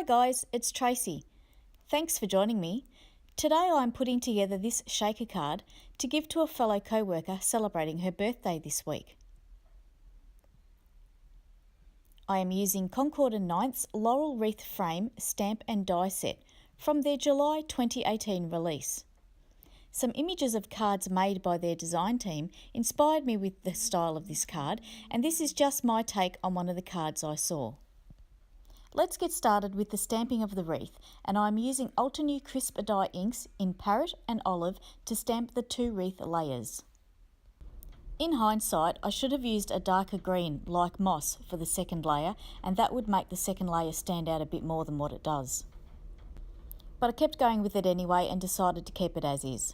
Hi guys, it's Tracy. Thanks for joining me. Today I'm putting together this shaker card to give to a fellow co-worker celebrating her birthday this week. I am using Concord & Ninth's Laurel Wreath frame, stamp and die set from their July 2018 release. Some images of cards made by their design team inspired me with the style of this card, and this is just my take on one of the cards I saw. Let's get started with the stamping of the wreath, and I'm using Ultra Crisp dye inks in Parrot and Olive to stamp the two wreath layers. In hindsight, I should have used a darker green like moss for the second layer, and that would make the second layer stand out a bit more than what it does. But I kept going with it anyway and decided to keep it as is.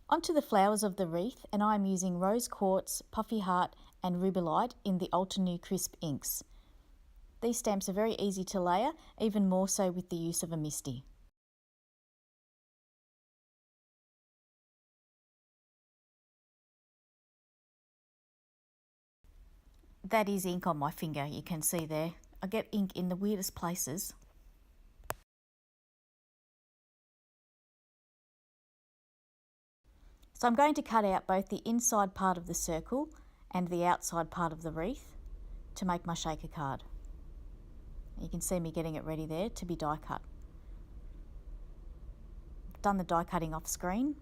Onto the flowers of the wreath, and I'm using Rose Quartz, Puffy Heart and Rubellite in the Ultra Crisp inks. These stamps are very easy to layer, even more so with the use of a MISTI. That is ink on my finger, you can see there. I get ink in the weirdest places. So I'm going to cut out both the inside part of the circle and the outside part of the wreath to make my shaker card. You can see me getting it ready there to be die cut. I've done the die cutting off screen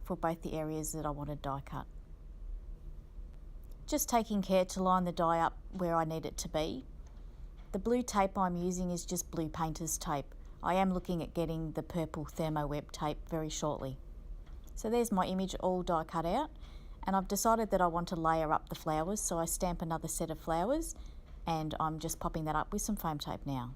for both the areas that I wanted die cut. Just taking care to line the die up where I need it to be. The blue tape I'm using is just blue painter's tape. I am looking at getting the purple thermoweb tape very shortly. So there's my image all die cut out, and I've decided that I want to layer up the flowers, so I stamp another set of flowers and I'm just popping that up with some foam tape now.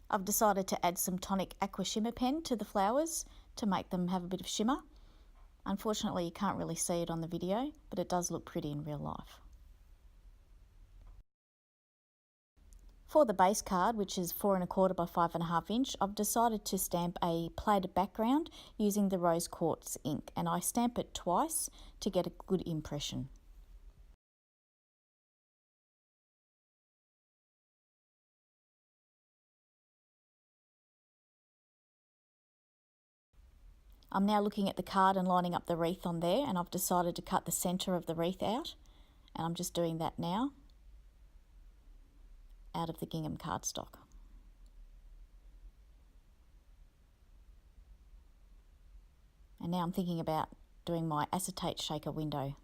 I've decided to add some tonic aqua shimmer pen to the flowers to make them have a bit of shimmer. Unfortunately, you can't really see it on the video, but it does look pretty in real life. For the base card, which is 4 1/4 by 5 1/2 inch, I've decided to stamp a plaid background using the Rose Quartz ink, and I stamp it twice to get a good impression. I'm now looking at the card and lining up the wreath on there, and I've decided to cut the centre of the wreath out, and I'm just doing that now out of the gingham cardstock. And now I'm thinking about doing my acetate shaker window.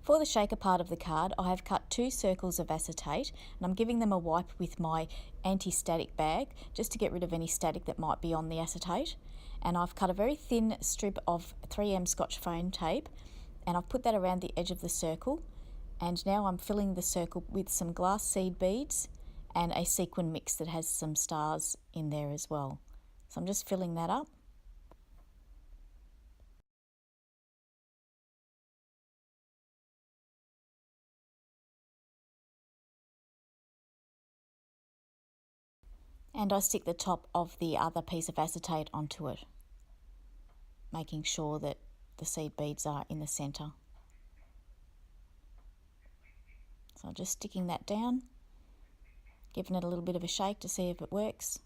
For the shaker part of the card, I have cut 2 circles of acetate, and I'm giving them a wipe with my anti-static bag just to get rid of any static that might be on the acetate. And I've cut a very thin strip of 3M Scotch foam tape, and I've put that around the edge of the circle. And now I'm filling the circle with some glass seed beads and a sequin mix that has some stars in there as well. So I'm just filling that up. And I stick the top of the other piece of acetate onto it, making sure that the seed beads are in the centre. So I'm just sticking that down, giving it a little bit of a shake to see if it works,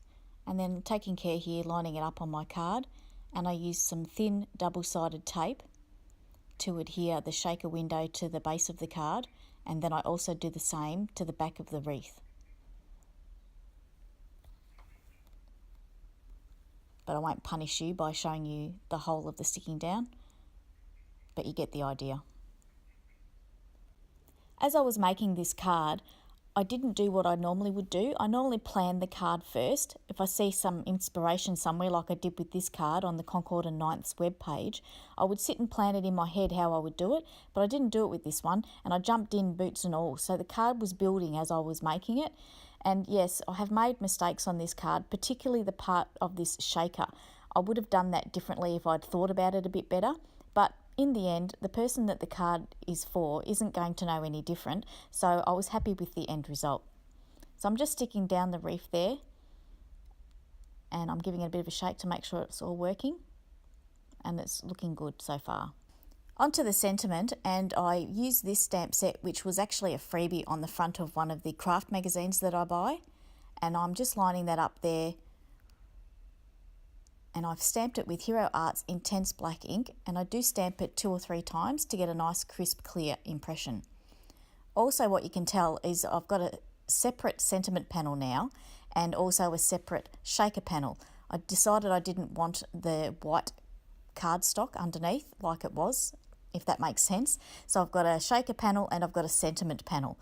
and then taking care here, lining it up on my card, and I use some thin double-sided tape to adhere the shaker window to the base of the card, and then I also do the same to the back of the wreath. But I won't punish you by showing you the whole of the sticking down, but you get the idea. As I was making this card, I didn't do what I normally would do. I normally plan the card first. If I see some inspiration somewhere, like I did with this card on the Concord & Ninth's webpage, I would sit and plan it in my head how I would do it, but I didn't do it with this one, and I jumped in boots and all. So the card was building as I was making it. And yes, I have made mistakes on this card, particularly the part of this shaker. I would have done that differently if I'd thought about it a bit better, but in the end, the person that the card is for isn't going to know any different, so I was happy with the end result. So I'm just sticking down the wreath there, and I'm giving it a bit of a shake to make sure it's all working, and it's looking good so far. Onto the sentiment, and I used this stamp set, which was actually a freebie on the front of one of the craft magazines that I buy, and I'm just lining that up there, and I've stamped it with Hero Art's Intense Black ink, and I do stamp it 2 or 3 times to get a nice crisp clear impression. Also, what you can tell is I've got a separate sentiment panel now and also a separate shaker panel. I decided I didn't want the white cardstock underneath like it was, if that makes sense. So I've got a shaker panel and I've got a sentiment panel,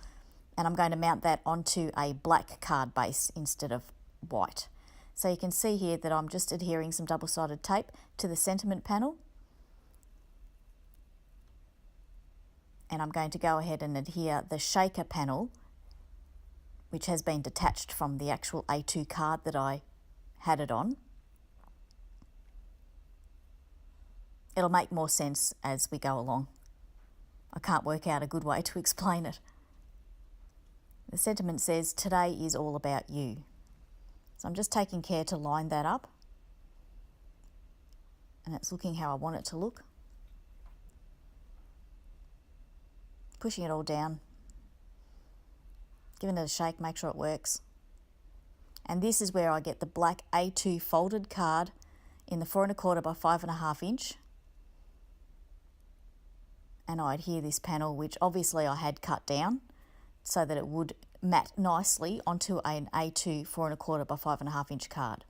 and I'm going to mount that onto a black card base instead of white. So you can see here that I'm just adhering some double-sided tape to the sentiment panel, and I'm going to go ahead and adhere the shaker panel, which has been detached from the actual A2 card that I had it on. It'll make more sense as we go along. I can't work out a good way to explain it. The sentiment says, "Today is all about you." So I'm just taking care to line that up, and it's looking how I want it to look. Pushing it all down, giving it a shake, make sure it works. And this is where I get the black A2 folded card in the 4 1/4 by 5 1/2 inch. And I adhere this panel, which obviously I had cut down so that it would mat nicely onto an A2 4 1/4 by 5 1/2 inch card.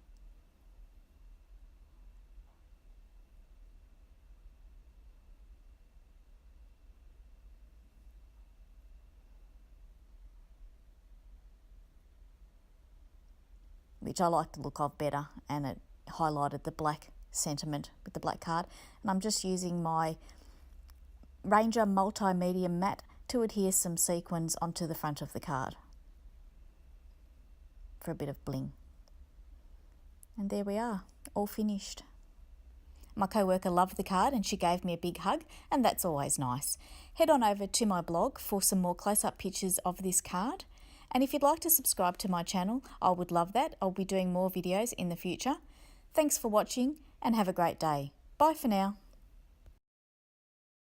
Which I like the look of better, and it highlighted the black sentiment with the black card. And I'm just using my Ranger Multimedia Matte to adhere some sequins onto the front of the card for a bit of bling. And there we are, all finished. My co-worker loved the card and she gave me a big hug, and that's always nice. Head on over to my blog for some more close-up pictures of this card. And if you'd like to subscribe to my channel, I would love that. I'll be doing more videos in the future. Thanks for watching and have a great day. Bye for now.